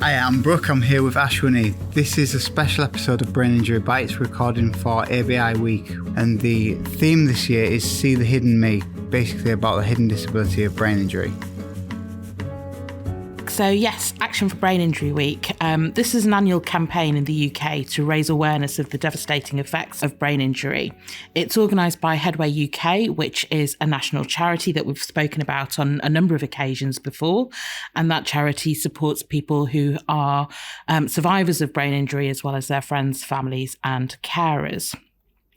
Hi, I'm Brooke. I'm here with Ashwini. This is a special episode of Brain Injury Bites recording for ABI Week, and the theme this year is See the Hidden Me, basically about the hidden disability of brain injury. So yes, Action for Brain Injury Week. This is an annual campaign in the UK to raise awareness of the devastating effects of brain injury. It's organised by Headway UK, which is a national charity that we've spoken about on a number of occasions before. And that charity supports people who are survivors of brain injury, as well as their friends, families and carers.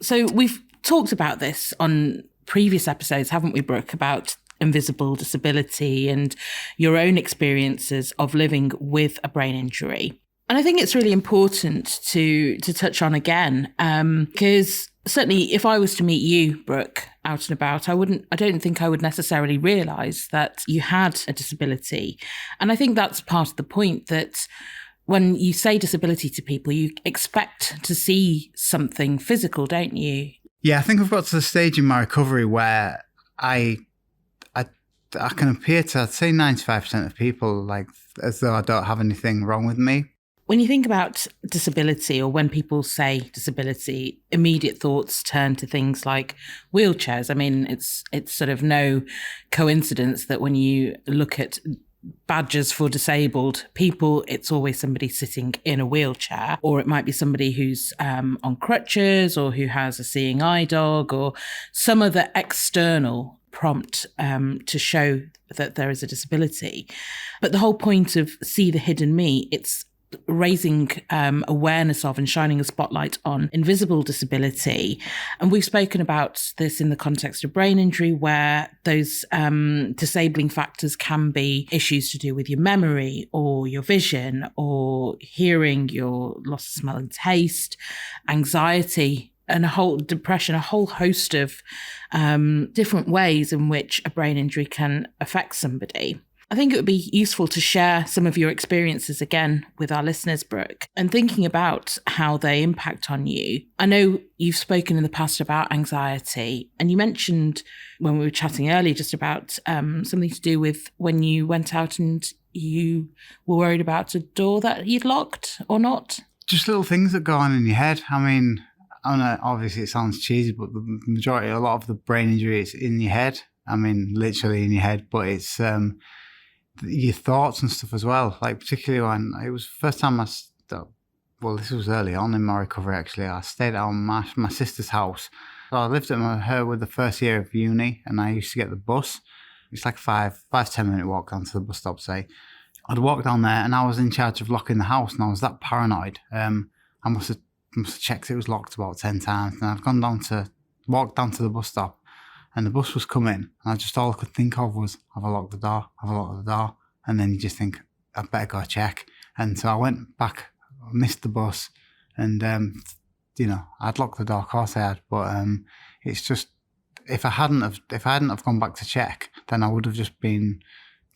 So we've talked about this on previous episodes, haven't we, Brooke, about invisible disability and your own experiences of living with a brain injury. And I think it's really important to touch on again, because certainly if I was to meet you, Brooke, out and about, I don't think I would necessarily realise that you had a disability. And I think that's part of the point, that when you say disability to people, you expect to see something physical, don't you? Yeah, I think I've got to the stage in my recovery where I can appear to, I'd say 95% of people, like, as though I don't have anything wrong with me. When you think about disability, or when people say disability, immediate thoughts turn to things like wheelchairs. I mean, it's sort of no coincidence that when you look at badges for disabled people, it's always somebody sitting in a wheelchair, or it might be somebody who's on crutches, or who has a seeing eye dog, or some other external prompt to show that there is a disability. But the whole point of See the Hidden Me, it's raising awareness of and shining a spotlight on invisible disability. And we've spoken about this in the context of brain injury, where those disabling factors can be issues to do with your memory, or your vision, or hearing, your loss of smell and taste, anxiety, and a whole depression, a whole host of different ways in which a brain injury can affect somebody. I think it would be useful to share some of your experiences again with our listeners, Brooke, and thinking about how they impact on you. I know you've spoken in the past about anxiety, and you mentioned when we were chatting earlier just about something to do with when you went out and you were worried about a door that you'd locked or not. Just little things that go on in your head. I mean, obviously it sounds cheesy, but the majority, a lot of the brain injury is in your head. I mean, literally in your head, but it's your thoughts and stuff as well. Like, particularly when it was the first time this was early on in my recovery, actually. I stayed at my sister's house. So I lived at her with the first year of uni, and I used to get the bus. It's like 5-10 minute walk down to the bus stop, say. I'd walk down there, and I was in charge of locking the house, and I was that paranoid. I must have checked it was locked about 10 times, and I've walked down to the bus stop, and the bus was coming, and all I could think of was, have I locked the door? Have I locked the door? And then you just think, I better go check. And so I went back, missed the bus, and I'd locked the door, of course I had, but it's just, if I hadn't have gone back to check, then I would have just been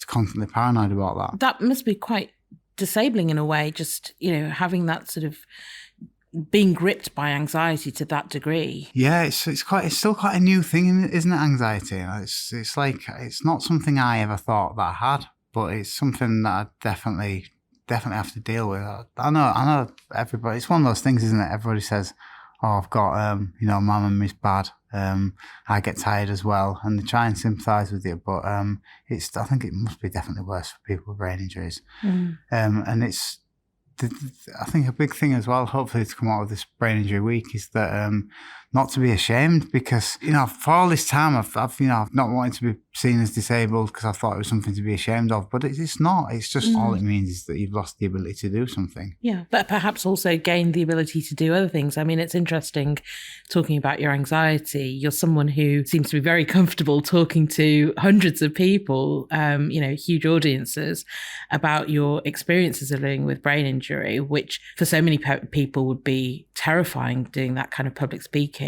constantly paranoid about that. That must be quite disabling in a way, just, having that sort of being gripped by anxiety to that degree. Yeah, it's still quite a new thing, isn't it? Anxiety. It's like, it's not something I ever thought that I had, but it's something that I definitely have to deal with. I know everybody. It's one of those things, isn't it? Everybody says, "Oh, I've got my memory's bad. I get tired as well," and they try and sympathise with you, but I think it must be definitely worse for people with brain injuries. And it's. I think a big thing as well, hopefully, to come out of this Brain Injury Week is that not to be ashamed, because for all this time I've not wanted to be seen as disabled because I thought it was something to be ashamed of, but it's not. It's just all it means is that you've lost the ability to do something. Yeah, but perhaps also gained the ability to do other things. I mean, it's interesting talking about your anxiety. You're someone who seems to be very comfortable talking to hundreds of people, huge audiences, about your experiences of living with brain injury, which for so many people would be terrifying, doing that kind of public speaking.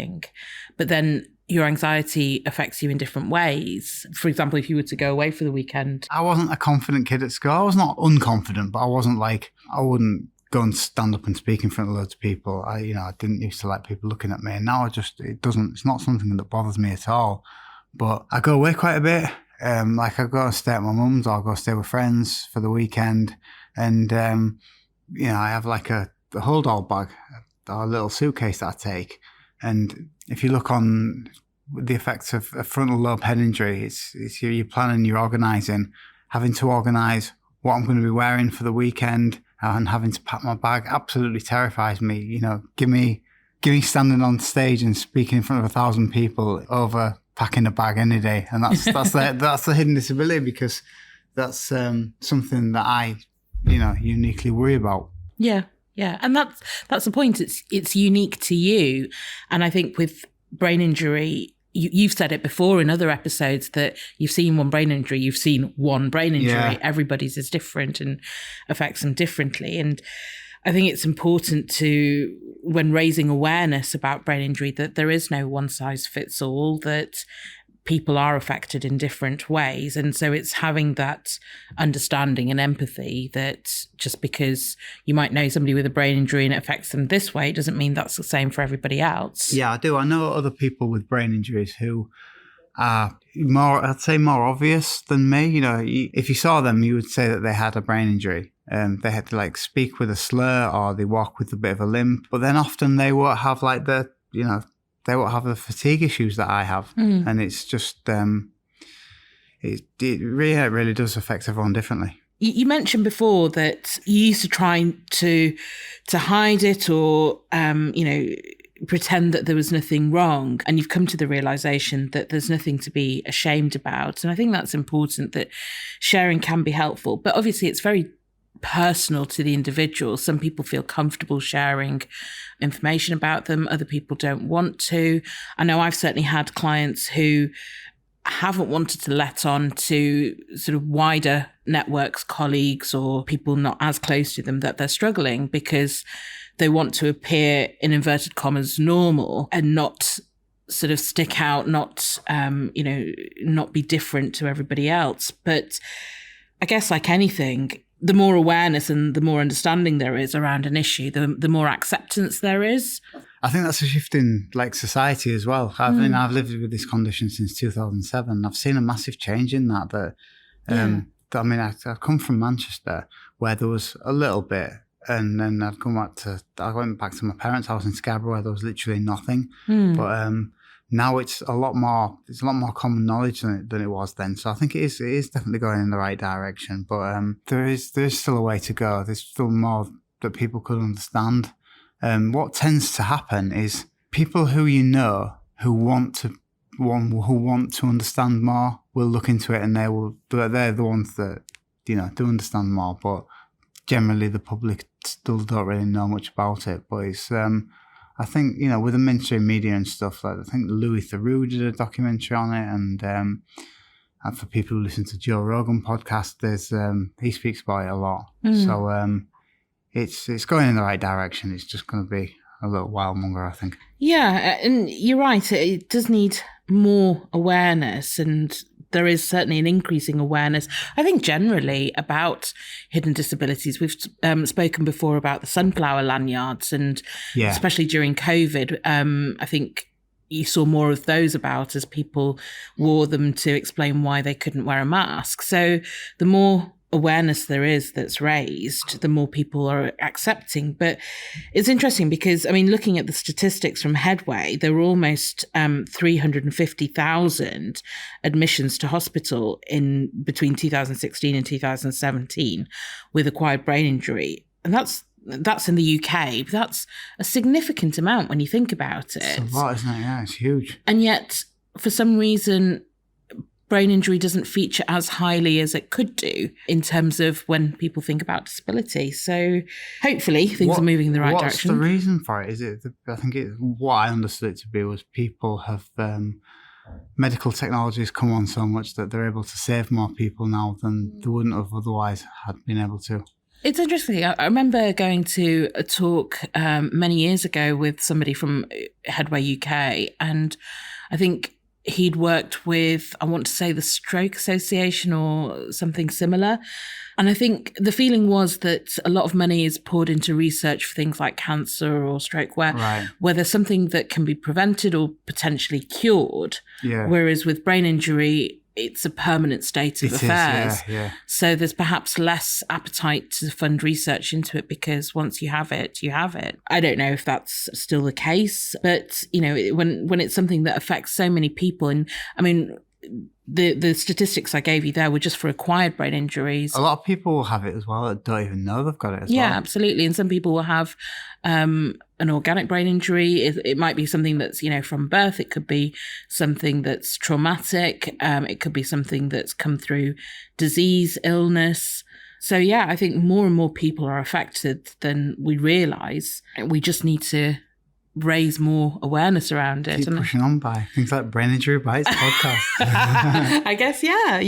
But then your anxiety affects you in different ways. For example, if you were to go away for the weekend. I wasn't a confident kid at school. I was not unconfident, but I wasn't like, I wouldn't go and stand up and speak in front of loads of people. I didn't used to like people looking at me, and now it's not something that bothers me at all. But I go away quite a bit. Like I go and stay at my mum's, or I go stay with friends for the weekend, and I have like a hold all bag, a little suitcase that I take, and if you look on the effects of a frontal lobe head injury, it's you're planning, you're organising, having to organise what I'm going to be wearing for the weekend, and having to pack my bag absolutely terrifies me. Give me standing on stage and speaking in front of 1,000 people over packing a bag any day, and that's the hidden disability, because that's something that I uniquely worry about. Yeah, and that's the point. It's unique to you, and I think with brain injury, you've said it before in other episodes that you've seen one brain injury. You've seen one brain injury. Yeah. Everybody's is different and affects them differently, and I think it's important to, when raising awareness about brain injury, that there is no one size fits all, that people are affected in different ways. And so it's having that understanding and empathy that just because you might know somebody with a brain injury and it affects them this way, doesn't mean that's the same for everybody else. Yeah, I do. I know other people with brain injuries who are more obvious than me. If you saw them, you would say that they had a brain injury. They had to speak with a slur, or they walk with a bit of a limp. But then often they won't have they won't have the fatigue issues that I have. And it's just, it really does affect everyone differently. You mentioned before that you used to try to hide it, or, pretend that there was nothing wrong. And you've come to the realization that there's nothing to be ashamed about. And I think that's important, that sharing can be helpful. But obviously it's very personal to the individual. Some people feel comfortable sharing information about them. Other people don't want to. I know I've certainly had clients who haven't wanted to let on to sort of wider networks, colleagues, or people not as close to them, that they're struggling because they want to appear, in inverted commas, normal, and not sort of stick out, not be different to everybody else. But I guess, like anything, the more awareness and the more understanding there is around an issue, the more acceptance there is. I think that's a shift in society as well. I've lived with this condition since 2007. I've seen a massive change in that. I've come from Manchester, where there was a little bit, and then I went back to my parents' house in Scarborough, where there was literally nothing. But now it's a lot more common knowledge than it was then. So I think it is definitely going in the right direction. But there is still a way to go. There's still more that people could understand. What tends to happen is people who who want to understand more will look into it, and they're the ones that do understand more. But generally, the public still don't really know much about it. But it's I think, with the mainstream media and stuff, I think Louis Theroux did a documentary on it, and for people who listen to Joe Rogan podcast, he speaks about it a lot. So it's going in the right direction. It's just going to be a little while longer, I think. Yeah, and you're right. It does need more awareness, and there is certainly an increasing awareness, I think, generally about hidden disabilities. We've spoken before about the sunflower lanyards, and especially during COVID, I think you saw more of those about as people wore them to explain why they couldn't wear a mask. So the more awareness there is that's raised, the more people are accepting. But it's interesting because, looking at the statistics from Headway, there were almost 350,000 admissions to hospital in between 2016 and 2017 with acquired brain injury. And that's in the UK. But that's a significant amount when you think about it. It's a lot, isn't it? Yeah, it's huge. And yet, for some reason, brain injury doesn't feature as highly as it could do in terms of when people think about disability. So hopefully things are moving in the right direction. What's the reason for it? What I understood it to be was people have medical technologies come on so much that they're able to save more people now than they wouldn't have otherwise had been able to. It's interesting. I remember going to a talk many years ago with somebody from Headway UK, and I think he'd worked with, I want to say, the Stroke Association or something similar. And I think the feeling was that a lot of money is poured into research for things like cancer or stroke, where there's something that can be prevented or potentially cured. Yeah. Whereas with brain injury, it's a permanent state of affairs. Yeah. So there's perhaps less appetite to fund research into it because once you have it, you have it. I don't know if that's still the case, but when it's something that affects so many people, and I mean, the statistics I gave you there were just for acquired brain injuries. A lot of people will have it as well that don't even know they've got it as well. Yeah, absolutely. And some people will have an organic brain injury. It might be something that's, from birth. It could be something that's traumatic. It could be something that's come through disease, illness. So, yeah, I think more and more people are affected than we realise. We just need to raise more awareness around it. Keep pushing on by things like Brain Injury Bites podcast. I guess, yeah,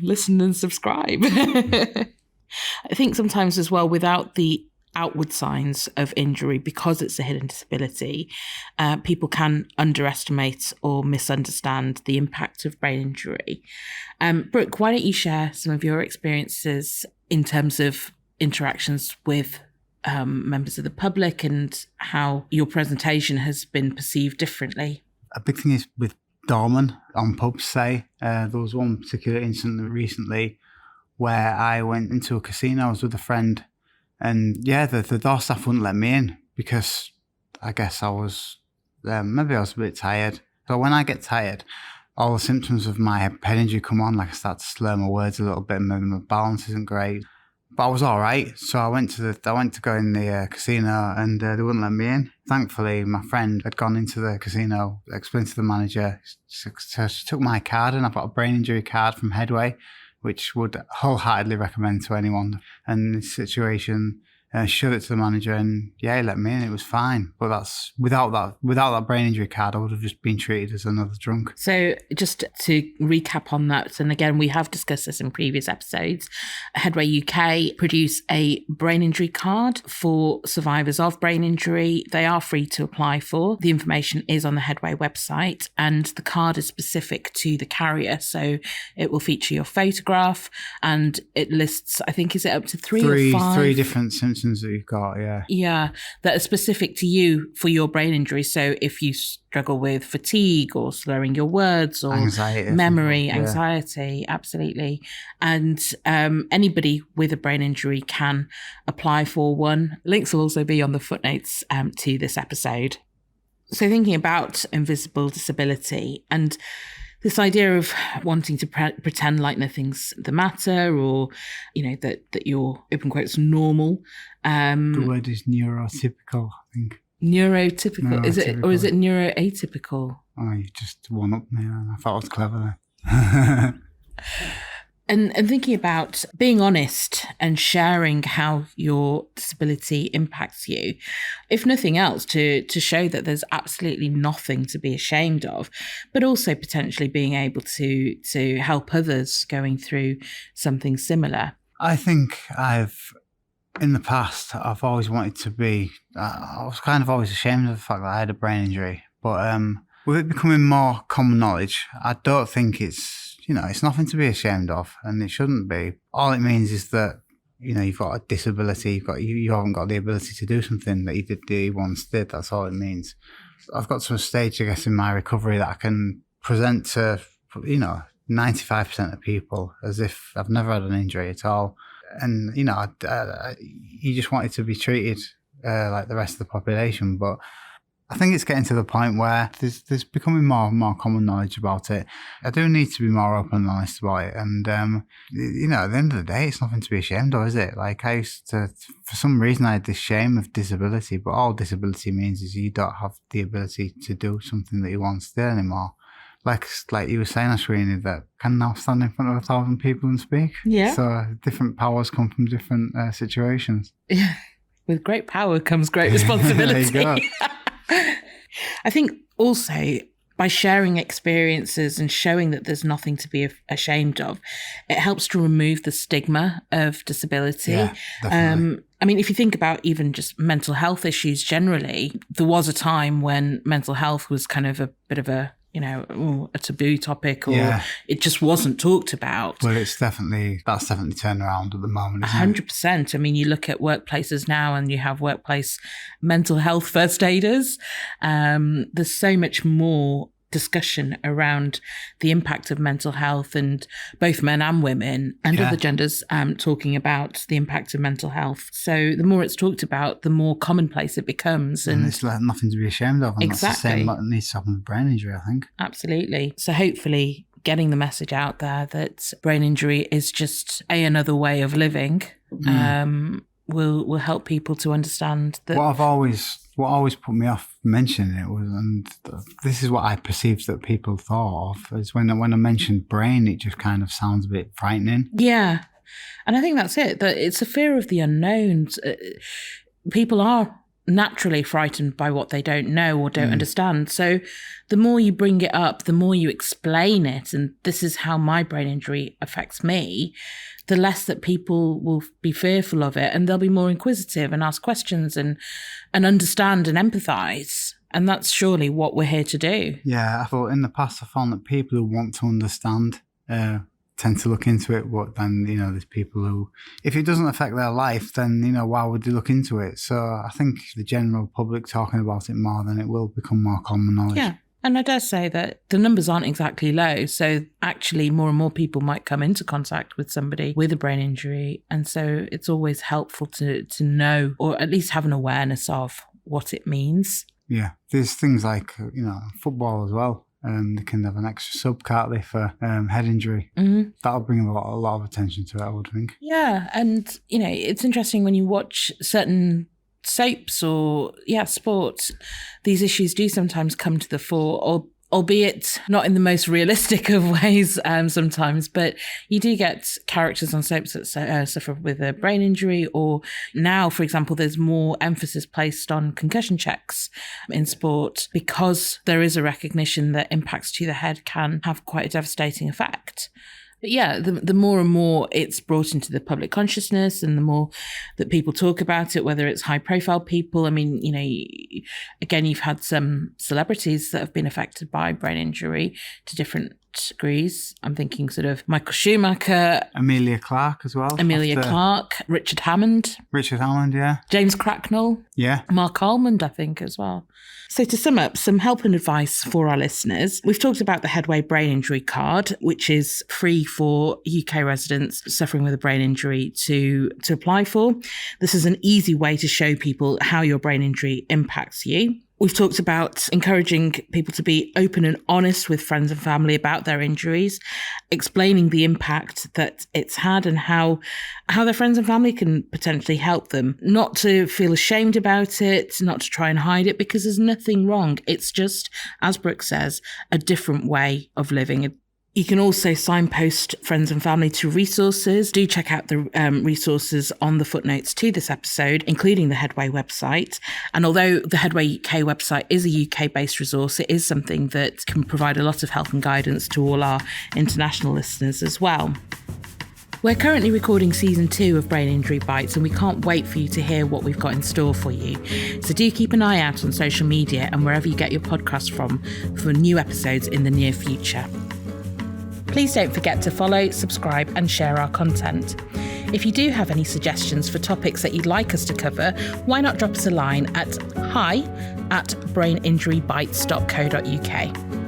listen and subscribe. I think sometimes as well, without the outward signs of injury, because it's a hidden disability, people can underestimate or misunderstand the impact of brain injury. Brooke, why don't you share some of your experiences in terms of interactions with members of the public and how your presentation has been perceived differently? A big thing is with doormen on pubs, say. There was one particular incident recently where I went into a casino. I was with a friend, and the door staff wouldn't let me in because I guess I was, maybe I was a bit tired. So when I get tired, all the symptoms of my head injury come on, like I start to slur my words a little bit, and maybe my balance isn't great. But I was all right, so I went to go in the casino, and they wouldn't let me in. Thankfully, my friend had gone into the casino, explained to the manager, so she took my card, and I've got a brain injury card from Headway, which would wholeheartedly recommend to anyone in this situation. Showed it to the manager, and he let me in. It was fine, but that's without that brain injury card, I would have just been treated as another drunk. So, just to recap on that, and again, we have discussed this in previous episodes. Headway UK produce a brain injury card for survivors of brain injury. They are free to apply for. The information is on the Headway website, and the card is specific to the carrier. So, it will feature your photograph, and it lists, I think, is it up to three or five? Three different symptoms that you've got, that are specific to you for your brain injury. So if you struggle with fatigue or slurring your words or anxiety, absolutely, and anybody with a brain injury can apply for one. Links will also be on the footnotes to this episode. So thinking about invisible disability and this idea of wanting to pretend like nothing's the matter, or, that you're, open quotes, normal. The word is neurotypical, I think. Neurotypical. Is it, or is it neuroatypical? Oh, you just one up me. I thought I was clever then. And thinking about being honest and sharing how your disability impacts you, if nothing else, to show that there's absolutely nothing to be ashamed of, but also potentially being able to help others going through something similar. I think in the past, I've always wanted to be, I was kind of always ashamed of the fact that I had a brain injury. But with it becoming more common knowledge, I don't think it's nothing to be ashamed of, and it shouldn't be. All it means is that, you've got a disability, you haven't got the ability to do something that you once did. That's all it means. I've got to a stage, I guess, in my recovery that I can present to, 95% of people as if I've never had an injury at all. And, you just wanted to be treated like the rest of the population. But I think it's getting to the point where there's becoming more and more common knowledge about it. I do need to be more open and honest about it. And, at the end of the day, it's nothing to be ashamed of, is it? Like, I used to, for some reason, I had this shame of disability, but all disability means is you don't have the ability to do something that you once did anymore. Like you were saying, Ashwini, that can now stand in front of 1,000 people and speak. Yeah. So different powers come from different situations. Yeah. With great power comes great responsibility. There you go. I think also by sharing experiences and showing that there's nothing to be ashamed of, it helps to remove the stigma of disability. Yeah, definitely. I mean, if you think about even just mental health issues generally, there was a time when mental health was kind of a bit of a a taboo topic, or it just wasn't talked about. Well, that's definitely turned around at the moment, isn't 100%. I mean, you look at workplaces now and you have workplace mental health first aiders. There's so much more discussion around the impact of mental health, and both men and women and other genders talking about the impact of mental health. So the more it's talked about, the more commonplace it becomes. And it's like nothing to be ashamed of. And exactly. That's the same that needs to happen with brain injury, I think. Absolutely. So hopefully getting the message out there that brain injury is just another way of living will help people to understand that. What always put me off mentioning it was, and this is what I perceived that people thought of, is when I mentioned brain, it just kind of sounds a bit frightening. Yeah. And I think that's it, that it's a fear of the unknown. People are naturally frightened by what they don't know or don't understand. So the more you bring it up, the more you explain it, and this is how my brain injury affects me, the less that people will be fearful of it, and they'll be more inquisitive and ask questions and understand and empathise. And that's surely what we're here to do. Yeah, I thought in the past I found that people who want to understand tend to look into it, but then, there's people who, if it doesn't affect their life, then, why would they look into it? So I think the general public talking about it more, then it will become more common knowledge. Yeah. And I dare say that the numbers aren't exactly low. So actually more and more people might come into contact with somebody with a brain injury. And so it's always helpful to know, or at least have an awareness of what it means. Yeah. There's things like, football as well. They can have an extra sub, can't they, for head injury. Mm-hmm. That'll bring a lot of attention to it, I would think. Yeah. And, it's interesting when you watch certain soaps or sports, these issues do sometimes come to the fore, albeit not in the most realistic of ways sometimes, but you do get characters on soaps that suffer with a brain injury, or now, for example, there's more emphasis placed on concussion checks in sport because there is a recognition that impacts to the head can have quite a devastating effect. But yeah, the more and more it's brought into the public consciousness, and the more that people talk about it, whether it's high profile people. I mean, again, you've had some celebrities that have been affected by brain injury to different degrees. I'm thinking sort of Michael Schumacher. Emilia Clarke as well. Clarke. Richard Hammond, yeah. James Cracknell. Yeah. Mark Almond, I think, as well. So to sum up, some help and advice for our listeners. We've talked about the Headway Brain Injury Card, which is free for UK residents suffering with a brain injury to apply for. This is an easy way to show people how your brain injury impacts you. We've talked about encouraging people to be open and honest with friends and family about their injuries, explaining the impact that it's had and how their friends and family can potentially help them. Not to feel ashamed about it, not to try and hide it, because there's nothing wrong. It's just, as Brooke says, a different way of living. You can also signpost friends and family to resources. Do check out the resources on the footnotes to this episode, including the Headway website. And although the Headway UK website is a UK-based resource, it is something that can provide a lot of help and guidance to all our international listeners as well. We're currently recording season 2 of Brain Injury Bites, and we can't wait for you to hear what we've got in store for you. So do keep an eye out on social media and wherever you get your podcast from for new episodes in the near future. Please don't forget to follow, subscribe and share our content. If you do have any suggestions for topics that you'd like us to cover, why not drop us a line at hi@braininjurybites.co.uk.